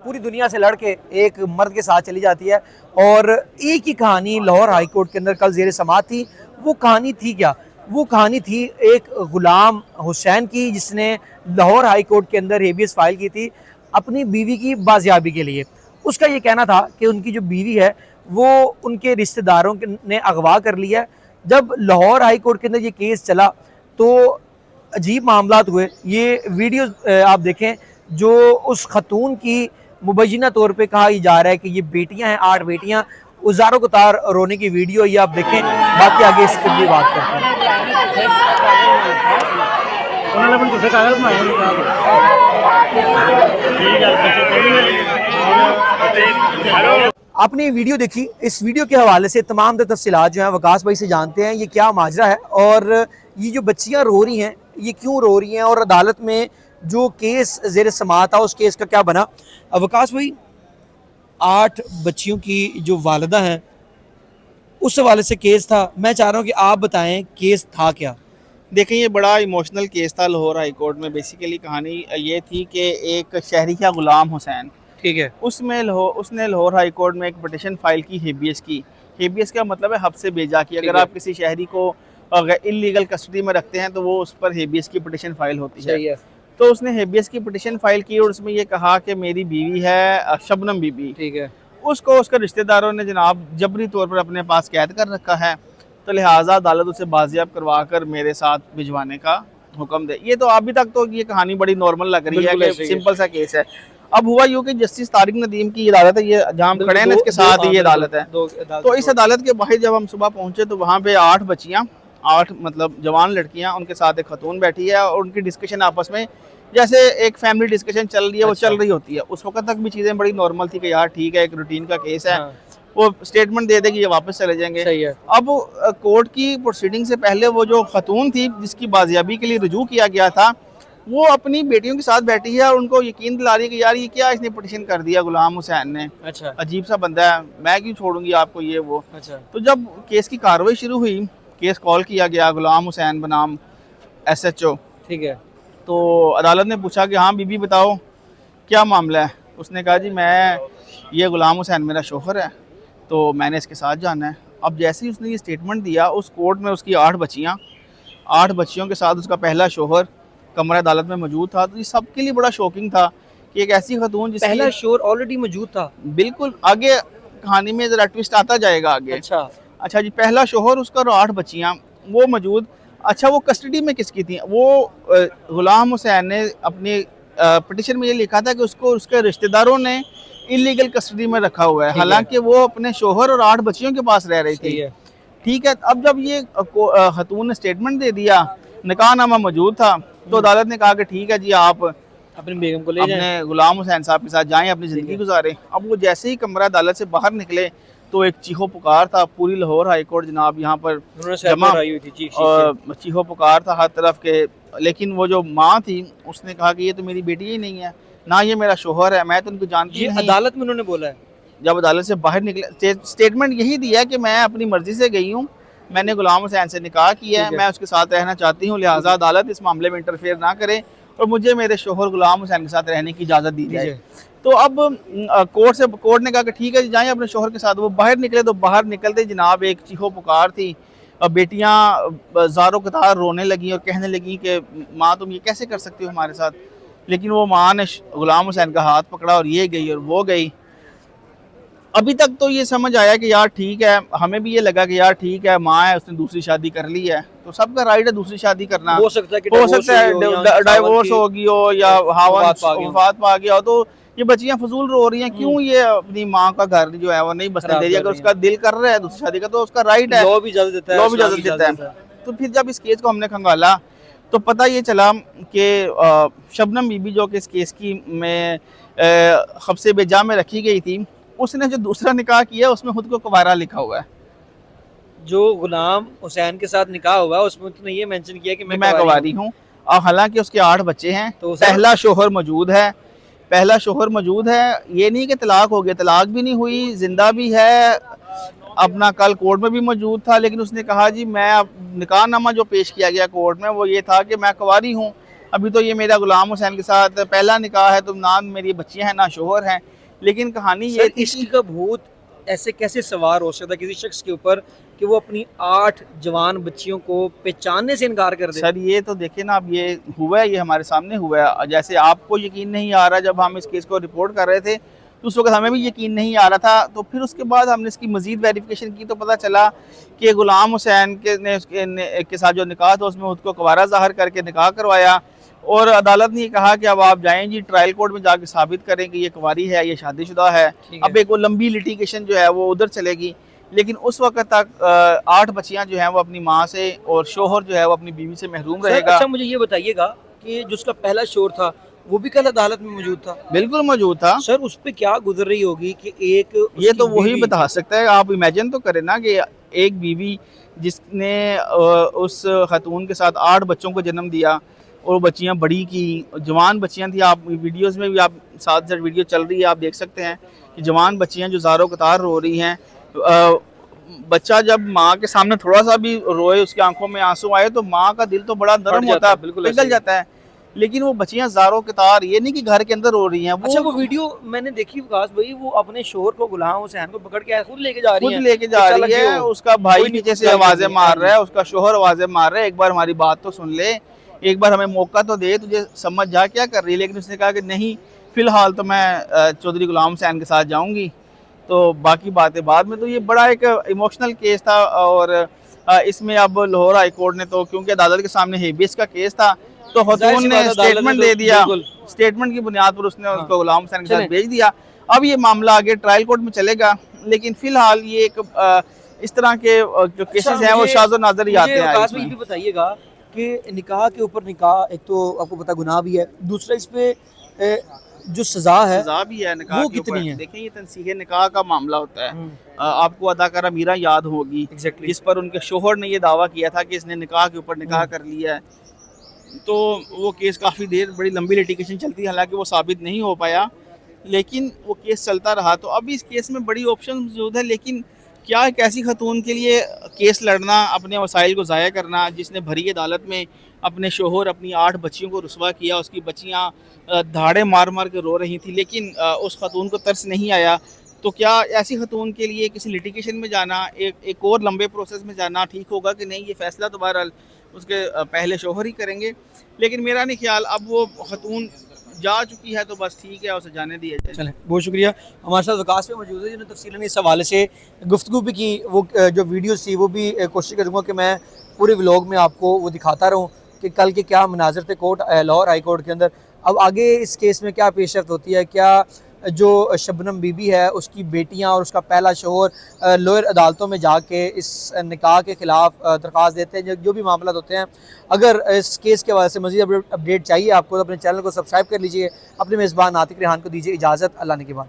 पूरी दुनिया से लड़के एक मर्द के साथ चली जाती है। और एक ही कहानी लाहौर हाई कोर्ट के अंदर कल ज़ेर समाअत थी। वो कहानी थी क्या? वो कहानी थी एक गुलाम हुसैन की, जिसने लाहौर हाई कोर्ट के अंदर हेबियस फाइल की थी अपनी बीवी की बाजियाबी के लिए। उसका ये कहना था कि उनकी जो बीवी है वो उनके रिश्तेदारों ने अगवा कर लिया है। जब लाहौर हाई कोर्ट के अंदर ये केस चला तो अजीब मामलात हुए। ये वीडियो आप देखें जो उस खतून की मुबैना तौर पे कहा जा रहा है कि ये बेटियां हैं, 8 बेटियां, उजारों को तार रोने की वीडियो ये आप देखें। बाकी आगे इस पर भी बात करते हैं। आपने ये वीडियो देखी, इस वीडियो के हवाले से तमाम तफसीलात जो हैं वकास भाई से जानते हैं ये क्या माजरा है और ये जो बच्चियां रो रही हैं ये क्यों रो रही हैं और अदालत में जो केस ज़ेर समाअत था उस केस का क्या बना। वकास भाई, 8 बच्चियों की जो वालिदा हैं उस हवाले से केस था, मैं चाह रहा हूँ कि आप बताएं केस था क्या। देखें, ये बड़ा इमोशनल केस था लाहौर हाई कोर्ट में। बेसिकली कहानी ये थी कि एक शहरी का गुलाम हुसैन, ठीक है, उसने लाहौर हाई कोर्ट में एक पटिशन फाइल की हेबियस की। हेबियस का मतलब है हब से बेजा की। अगर आप किसी शहरी को इलीगल कस्टडी में रखते हैं तो वो उस पर हेबियस की पटिशन फाइल होती है। तो उसने हेबियस की पटिशन फाइल की और उसमें ये कहा कि मेरी बीवी है शबनम बीबी, ठीक है, उसको उसके रिश्तेदारों ने जनाब जबरी तौर पर अपने पास कैद कर रखा है, तो लिहाजा अदालत उसे बाजियाब करवा कर मेरे साथ भिजवाने का हुक्म दे। ये तो अभी तक तो ये कहानी बड़ी नॉर्मल लग रही है कि सिंपल सा केस है। अब हुआ यूँ कि जस्टिस तारिक नदीम की अदालत है, ये जहाँ हम खड़े हैं इसके साथ ये अदालत है। तो इस अदालत के बाहर जब हम सुबह पहुंचे तो वहाँ पे 8 बच्चियाँ, 8 मतलब जवान लड़कियाँ, उनके साथ एक खतून बैठी है और उनकी डिस्कशन आपस में जैसे एक फैमिली डिस्कशन चल रही है वो चल रही होती है। उस वक्त तक भी चीज़ें बड़ी नॉर्मल थी कि यार ठीक है, एक रूटीन का केस है, वो स्टेटमेंट दे देगी, ये वापस चले जाएंगे। सही है। अब कोर्ट की प्रोसीडिंग से पहले वो जो खतून थी जिसकी बाजियाबी के लिए रुजू किया गया था वो अपनी बेटियों के साथ बैठी है और उनको यकीन दिला रही है कि यार ये क्या इसने पटिशन कर दिया गुलाम हुसैन ने, अच्छा, अजीब सा बंदा है, मैं क्यों छोड़ूंगी आपको, ये वो। अच्छा, तो जब केस की कार्रवाई शुरू हुई, केस कॉल किया गया गुलाम हुसैन बनाम SHO, ठीक है, तो अदालत ने पूछा कि हाँ बीबी बताओ क्या मामला है। उसने कहा जी मैं, ये गुलाम हुसैन मेरा शोहर है तो मैंने इसके साथ जाना है। अब जैसे ही उसने ये स्टेटमेंट दिया उस कोर्ट में उसकी 8 बच्चियाँ, 8 बच्चियों के साथ उसका पहला शोहर कमरा अदालत में मौजूद था। तो ये सबके लिए बड़ा शॉकिंग था कि एक ऐसी खतून जिसकी पहला शोर ऑलरेडी मौजूद था। बिल्कुल, आगे कहानी में ज़रा ट्विस्ट आता जाएगा आगे। अच्छा जी, पहला शोहर उसका और 8 बच्चियाँ वो मौजूद। अच्छा, वो कस्टडी में किसकी थी? वो गुलाम हुसैन ने अपनी पिटिशन में ये लिखा था कि उसको उसके रिश्तेदारों ने इलीगल कस्टडी में रखा हुआ है, हालांकि वो अपने शोहर और 8 बच्चियों के पास रह रही थी। ठीक है, अब जब ये खतून ने स्टेटमेंट दे दिया, निकाहनामा मौजूद था, तो अदालत ने कहा कि ठीक है जी, आप अपनी बेगम को ले जाएं, अपने गुलाम हुसैन साहब के साथ जाएं, अपनी ज़िंदगी गुजारें। अब वो जैसे ही कमरा अदालत से बाहर निकले तो एक चीखो पुकार था, पूरी लाहौर हाई कोर्ट जनाब यहाँ पर जमा, और चीखो पुकार था हर तरफ के। लेकिन वो जो माँ थी उसने कहा कि ये तो मेरी बेटी ही नहीं है, ना ये मेरा शोहर है, मैं तो उनको जानती नहीं। अदालत में उन्होंने बोला है, जब अदालत से बाहर निकले स्टेटमेंट यही दिया कि मैं अपनी मर्जी से गई हूँ, मैंने गुलाम हुसैन से निकाह किया है, मैं उसके साथ रहना चाहती हूँ, लिहाजा अदालत इस मामले में इंटरफेयर ना करे और मुझे मेरे शोहर गुलाम हुसैन के साथ रहने की इजाज़त दी जाए। तो अब कोर्ट ने कहा कि ठीक है जाएं अपने शोहर के साथ। वो बाहर निकले तो बाहर निकलते जनाब एक चीखो पुकार थी। बेटियां ज़ारो कतार रोने लगी और कहने लगी कि माँ तुम ये कैसे कर सकती हो हमारे साथ। लेकिन वो माँ ने गुलाम हुसैन का हाथ पकड़ा और ये गई और वो गई। अभी तक तो ये समझ आया कि यार ठीक है, हमें भी ये लगा कि यार ठीक है, माँ है, उसने दूसरी शादी कर ली है तो सबका राइट है दूसरी शादी करना। हो सकता है डाइवोर्स होगी हो या वफात पा गया हो, तो ये बच्चियां फजूल रो रही हैं, क्यों ये अपनी माँ का घर जो है वो नहीं बसने दे रही। अगर उसका दिल कर रहा है दूसरी शादी का तो उसका राइट है, लॉ भी इजाजत देता है। तो फिर जब इस केस को हमने खंगाला तो पता ये चला कि शबनम बीबी जो कि इस केस की में खब्से बेजा में रखी गई थी, उसने जो दूसरा निकाह किया उसमें खुद को कुवारा लिखा हुआ है। जो गुलाम हुसैन के साथ निकाह हुआ है उसमें उसने ये मेंशन किया कि मैं कुवारी हूँ, और हालांकि उसके 8 बच्चे हैं। तो पहला शोहर मौजूद है, ये नहीं कि तलाक हो गया, तलाक भी नहीं हुई, जिंदा भी है, अपना कल कोर्ट में भी मौजूद था। लेकिन उसने कहा जी मैं निकाहनामा जो पेश किया गया कोर्ट में वो ये था कि मैं कुवारी हूँ अभी तो ये मेरा गुलाम हुसैन के साथ पहला निकाह है, तो ना मेरी बच्चियां हैं ना शोहर हैं। लेकिन कहानी ये सर इश्क का भूत ऐसे कैसे सवार हो सकता है किसी शख्स के ऊपर कि वो अपनी 8 जवान बच्चियों को पहचानने से इनकार कर दे? सर ये तो देखिए ना, अब ये हुआ है, ये हमारे सामने हुआ है। जैसे आपको यकीन नहीं आ रहा जब हम इस केस को रिपोर्ट कर रहे थे, तो उस वक्त हमें भी यकीन नहीं आ रहा था। तो फिर उसके बाद हमने इसकी मजीद वेरिफिकेशन की तो पता चला कि गुलाम हुसैन के साथ जो निकाह था उसमें उसको कवारा ज़ाहिर करके निकाह करवाया, और अदालत ने कहा कि अब आप जाएं जी ट्रायल कोर्ट में जाके साबित करें कि ये कुंवारी है, ये शादीशुदा है। अब एक वो लंबी लिटिगेशन जो है वो उधर चलेगी। लेकिन उस वक्त तक 8 बच्चियां जो हैं वो अपनी माँ से, और शोहर जो है वो अपनी बीवी से महरूम रहेगा। अच्छा मुझे ये बताइएगा कि जो उसका पहला शोर था वो भी कल अदालत में मौजूद था? बिल्कुल मौजूद था। सर उस पे क्या गुजर रही होगी कि एक ये तो वही बता सकता है। आप इमेजिन तो करें ना कि एक बीवी जिसने उस खातून के साथ 8 बच्चों को जन्म दिया, और बच्चियां बड़ी की, जवान बच्चियां थी। आप वीडियोस में भी, आप साथ साथ वीडियो चल रही है, आप देख सकते हैं कि जवान बच्चियां जो ज़ारो कतार रो रही हैं। बच्चा जब माँ के सामने थोड़ा सा भी रोए, उसकी आंखों में आंसू आए, तो माँ का दिल तो बड़ा नरम होता है, बिल्कुल पिघल जाता है। लेकिन वो बच्चियां ज़ारो कतार, ये नहीं कि घर के अंदर रो रही हैं। अच्छा वो वीडियो मैंने देखी विकास भाई, वो अपने शोहर को गुलाम हुसैन को पकड़ के खुद लेके जा रही खुद है, लेके जा रही है। उसका भाई नीचे से आवाजें मार रहा है, उसका शोहर आवाजें मार रहा है, एक बार हमारी बात तो सुन ले, एक बार हमें मौका तो दे, तुझे समझ जा क्या कर रही है। लेकिन उसने कहा कि नहीं, फिलहाल तो मैं चौधरी गुलाम हुसैन के साथ जाऊंगी, तो बाकी बातें बाद में। तो ये बड़ा एक इमोशनल केस था, और इसमें अब लाहौर हाई कोर्ट ने तो, क्योंकि अदालत के सामने हेबियस का केस था, तो खतून ने स्टेटमेंट दे दिया। स्टेटमेंट की बुनियाद पर उसने उसको गुलाम हुसैन के साथ भेज दिया। अब ये मामला आगे ट्रायल कोर्ट में चलेगा। लेकिन फिलहाल ये एक इस तरह के जो केसेस हैं वो शाज़ और नाज़र ही आते हैं। मुझे भी बताइएगा कि निकाह के ऊपर निकाह, एक तो आपको पता गुनाह भी है, दूसरा इस पे जो सजा भी है निकाह वो के ऊपर। कितनी है? देखें, ये तनसीह निकाह का मामला होता है। आपको अदाकारा मीरा याद होगी, जिस पर उनके शोहर ने ये दावा किया था कि इसने निकाह के ऊपर निकाह कर लिया है। तो वो केस काफ़ी देर, बड़ी लंबी लिटिगेशन चलती, हालांकि वो साबित नहीं हो पाया, लेकिन वो केस चलता रहा। तो अभी इस केस में बड़ी ऑप्शन मौजूद है। लेकिन क्या एक ऐसी खतून के लिए केस लड़ना, अपने वसाइल को ज़ाया करना, जिसने भरी अदालत में अपने शोहर, अपनी 8 बच्चियों को रुसवा किया, उसकी बच्चियां धाड़े मार मार के रो रही थी, लेकिन उस खतून को तरस नहीं आया। तो क्या ऐसी खतून के लिए किसी लिटिगेशन में जाना, एक और लंबे प्रोसेस में जाना ठीक होगा कि नहीं? ये फैसला तो बहरहाल उसके पहले शोहर ही करेंगे। लेकिन मेरा नहीं ख्याल, अब वो खतून जा चुकी है तो बस ठीक है, उसे जाने दिया जाए। चलें, बहुत शुक्रिया। हमारे साथ विकास में मौजूद है जिन्होंने तफसीलन इस हवाले से गुफ्तगू भी की। वो जो वीडियोस थी वो भी कोशिश करूँगा कि मैं पूरे व्लॉग में आपको वो दिखाता रहूँ कि कल के क्या मनाजर थे कोर्ट, लाहौर हाई कोर्ट के अंदर। अब आगे इस केस में क्या पेशरफ्त होती है, क्या जो शबनम बीबी है उसकी बेटियां और उसका पहला शोहर लोअर अदालतों में जाके इस निकाह के ख़िलाफ़ दरख्वास्त देते हैं, जो भी मामला होते हैं। अगर इस केस के वजह से मज़ीद अपडेट चाहिए आपको तो अपने चैनल को सब्सक्राइब कर लीजिए। अपने मेज़बान आतिक रेहान को दीजिए इजाज़त। अल्लाह ने के बाद।